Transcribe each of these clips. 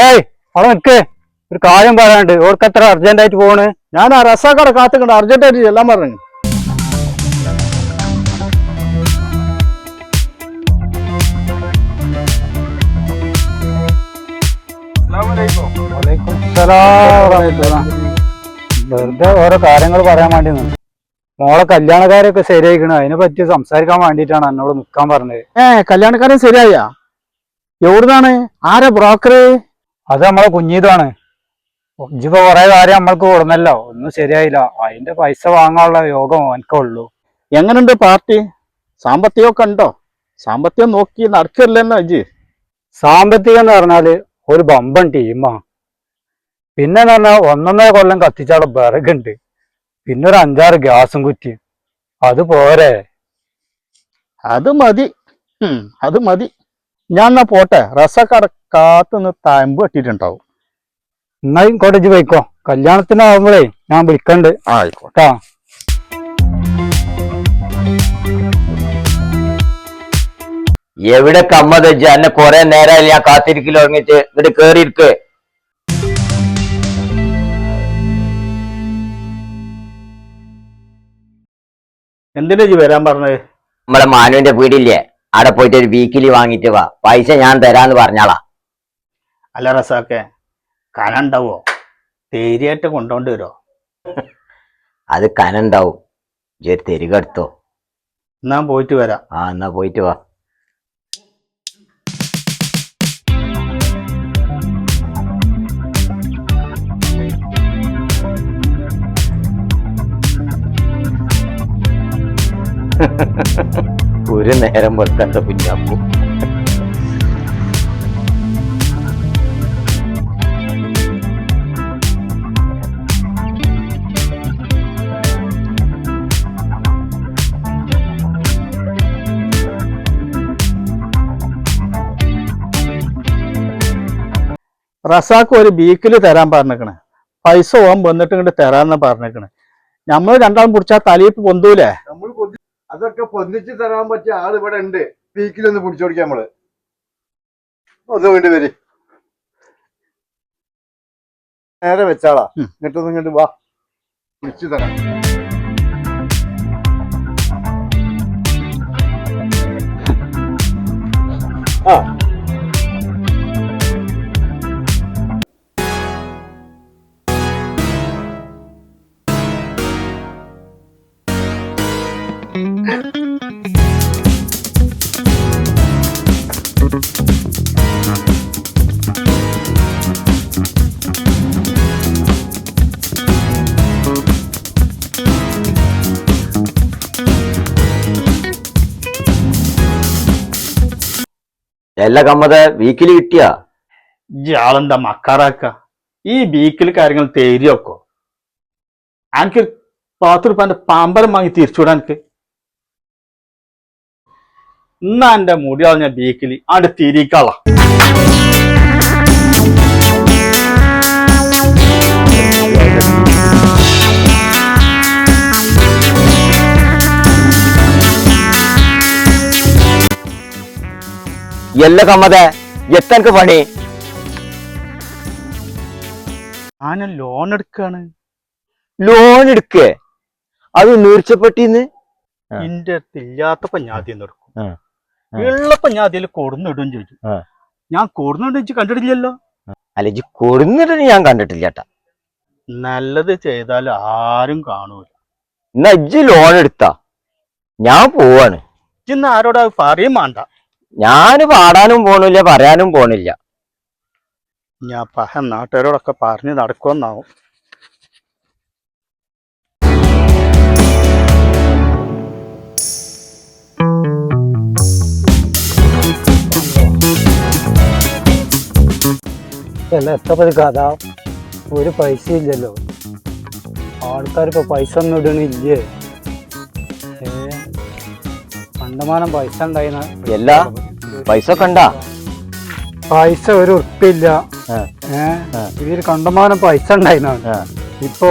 ഏയ് അവിടെ നിക്ക്, ഒരു കാര്യം പറയാനുണ്ട്. ഓർക്കത്ര അർജന്റ് ആയിട്ട് പോണ്. ഞാൻ ആ റസാക്കട കാത്തുക്കണ്ട അർജന്റായിട്ട് എല്ലാം പറഞ്ഞു. വെറുതെ ഓരോ കാര്യങ്ങൾ പറയാൻ വേണ്ടി നിന്ന്. മോളെ കല്യാണക്കാരൊക്കെ ശരിയായിക്കണ്, അതിനെ പറ്റി സംസാരിക്കാൻ വേണ്ടിയിട്ടാണ് എന്നോട് നിക്കാൻ പറഞ്ഞത്. കല്യാണക്കാരൻ ശരിയായ? എവിടുന്നാണ്? ആരാ ബ്രോക്കർ? അത് നമ്മളെ കുഞ്ഞീതാണ്. ഇജിപ്പോ കൊറേ കാര്യം നമ്മൾക്ക് കൊടുന്നല്ലോ, ഒന്നും ശരിയായില്ല. അതിന്റെ പൈസ വാങ്ങാനുള്ള യോഗം എനിക്കേ ഉള്ളൂ. എങ്ങനുണ്ട് പാർട്ടി? സാമ്പത്തികമൊക്കെ ഉണ്ടോ? സാമ്പത്തികം നോക്കി നടക്കില്ലെന്നോ ഇജ്? സാമ്പത്തികം എന്ന് പറഞ്ഞാല് ഒരു ബമ്പൻ ടീമാ. പിന്നെ പറഞ്ഞാൽ 1.5 കൊല്ലം കത്തിച്ചാളെ വിറകുണ്ട്, പിന്നെ ഒരു 5-6 ഗ്യാസും കുറ്റി. അത് പോരെ? അത് മതി, അത് മതി. ഞാൻ എന്നാ പോട്ടെ. റസക്കട കാത്തുനിന്ന് തമ്പ് കെട്ടിട്ടുണ്ടാവും. എന്നാ കോട്ടേജ് പോയിക്കോ, കല്യാണത്തിനാവുമ്പോഴേ ഞാൻ വിളിക്കണ്ട്. ആയിക്കോട്ടെ. എവിടെ കമ്മത് വെച്ച് എന്നെ കൊറേ നേരമായി ഞാൻ കാത്തിരിക്കൽ തുടങ്ങിട്ട് എന്നിട്ട് കേറിയിരിക്ക്. എന്തിനാ ഇജ് വരാൻ പറഞ്ഞത്? നമ്മളെ മാനുവിന്റെ വീടില്ലേ, അവിടെ പോയിട്ട് ഒരു വീക്കിലി വാങ്ങിട്ട് വാ, പൈസ ഞാൻ തരാന്ന് പറഞ്ഞാളാ. അല്ല റസാക്കെ, കനുണ്ടാവോ? തേരിയായിട്ട് കൊണ്ടോണ്ട് വരുമോ? അത് കനുണ്ടാവും, ഇജ്ജ് തിരികെടുത്തോ. എന്നാ പോയിട്ട് വരാം. എന്നാ പോയിട്ട് വാ. ഒരു നേരം വെക്കാത്ത കുഞ്ഞാപ്പു. റസാക്ക് ഒരു ബീക്കില് തരാൻ പറഞ്ഞേക്കണേ. പൈസ ഓൻ വന്നിട്ട് ഇങ്ങോട്ട് തരാന്ന് പറഞ്ഞേക്കണേ. നമ്മൾ രണ്ടാളും പിടിച്ചാൽ തലയിട്ട് പൊന്തൂലേ? അതൊക്കെ പൊന്നിച്ച് തരാൻ പറ്റിയ ആള് ഇവിടെ ഉണ്ട്. പീക്കിലൊന്ന് പിടിച്ചോടിക്കാം നമ്മള്. ഒന്ന് വേണ്ടി വരി, നേരെ വെച്ചാളാ. എന്നിട്ടൊന്നും ഇങ്ങോട്ട് വാ, പിടിച്ചു തരാം. ആ എല്ലാ കമ്മത് വീക്കിലി കിട്ടിയാ? ഇയാളെന്താ മക്കാറാക്ക? ഈ ബീക്കിൽ കാര്യങ്ങൾ തേരിയൊക്കോ? എനിക്ക് 10 രൂപന്റെ പാമ്പരം വാങ്ങി തിരിച്ചുവിടാൻ എനിക്ക്. എന്നാ എന്റെ മുടിയാൾ ഞാൻ ബീക്കിലി ആണ്ട് തിരിക്കള. എല്ലാ കമ്മതെ എത്തനക്ക് പണി? ഞാൻ ലോൺ എടുക്കാണ്. ലോൺ എടുക്കേ? അത് നീർച്ചപ്പെട്ടിന്ന് ഇന്റെ അടുത്ത് ഇല്ലാത്തപ്പോ ഞാൻ ആദ്യം എടുക്കും, ഉള്ളപ്പോ ഞാൻ അതിൽ കൊടുന്നിടും ചോദിച്ചു. ഞാൻ കൊടുന്നിടും ചോദിച്ചു കണ്ടിട്ടില്ലല്ലോ. അല്ല, ഇജ്ജ് കൊടുന്നിട്ട് ഞാൻ കണ്ടിട്ടില്ല ചേട്ടാ. നല്ലത് ചെയ്താൽ ആരും കാണൂല. എന്നാ ഇജ്ജ് ലോൺ എടുത്താ ഞാൻ പോവാണ്. ഇന്ന് ആരോടാ പറയും വേണ്ട. ഞാന് പാടാനും പോണില്ല, പറയാനും പോണില്ല. ഞാൻ നാട്ടുകാരോടൊക്കെ പറഞ്ഞ് നടക്കുമെന്നാവും. എത്തപ്പത് കഥ, ഒരു പൈസ ഇല്ലല്ലോ. ആൾക്കാരിപ്പോ പൈസ ഒന്നും ഇടണില്ലേ? കണ്ടമാനം പൈസ ഉണ്ടായിന. എല്ലാ പൈസ കണ്ടാ? പൈസ ഒരു ഉറപ്പില്ല. ഇതിൽ കണ്ടമാനം പൈസ ഉണ്ടായിനാണ്. ഇപ്പൊ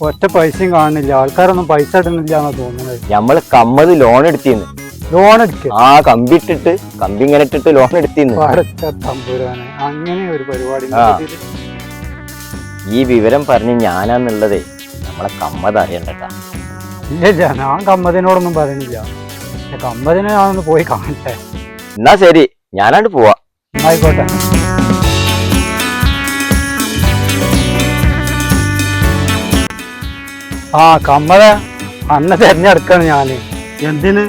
ഒറ്റ പൈസയും കാണുന്നില്ല, ആൾക്കാരൊന്നും പൈസ ഇടുന്നില്ല എന്നാ തോന്നുന്നത്. നമ്മള് കമ്മത് ലോൺ എടുത്തിന്ന് ലോൺ എടുക്കുക ആ കമ്പി ഇങ്ങനെ ഇട്ടിട്ട് ലോൺ എടുത്തിന്ന്. പടച്ച തമ്പുരാനെ, അങ്ങനെ ഒരു പരിപാടി ആ. ഈ വിവരം പറഞ്ഞ് ഞാനാന്നുള്ളതേ നമ്മളെ കമ്മത് അറിയണ്ടട്ടാ. ഇല്ല, ഞാൻ കമ്മതിനോടൊന്നും പറയുന്നില്ല. കമ്മതിനെ ഞാനൊന്ന് പോയി കാണട്ടെ. എന്നാ ശരി, ഞാനാണ്ട് പോവാ. ആയിക്കോട്ടെ. ആ കമ്മത അന്നെ തെരഞ്ഞെടുക്കാണ് ഞാന്. എന്തിന്?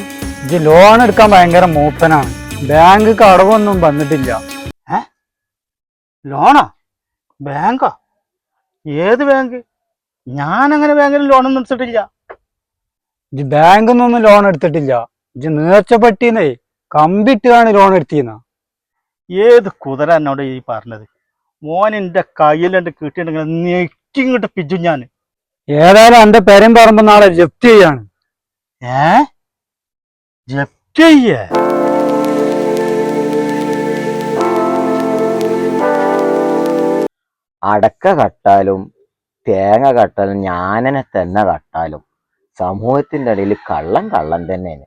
ഇത് ലോൺ എടുക്കാൻ ഭയങ്കര മൂപ്പനാണ്. ബാങ്ക് കടവൊന്നും വന്നിട്ടില്ല. ലോണാ? ബാങ്കാ? ഏത് ബാങ്ക്? ഞാൻ അങ്ങനെ ബാങ്കിൽ ലോണൊന്നും എടുത്തിട്ടില്ല. ഇത് ബാങ്കിൽ നിന്നൊന്നും ലോൺ എടുത്തിട്ടില്ല. ഇത് നേർച്ചപ്പെട്ടിന്നേ കമ്പിട്ടാണ് ലോൺ എടുത്തിരുന്ന. ഏത് കുതിര എന്നോട് ഈ പറഞ്ഞത്? മോൻ എന്റെ കയ്യിലെന്റെ കിട്ടിയിട്ടുണ്ടെങ്കിൽ നെറ്റിങ്ങോട്ട് പിജു ഞാൻ. ഏതായാലും എന്റെ പെരും പറമ്പ് നാളെ ജപ്തി ചെയ്യാണ്. ജപ്തി ചെയ്യേ? അടക്ക കട്ടാലും തേങ്ങ കട്ടാലും ഞാനെന്നെ തന്നെ കട്ടാലും സമൂഹത്തിന്റെ ഇടയിൽ കള്ളം തന്നെയാണ്.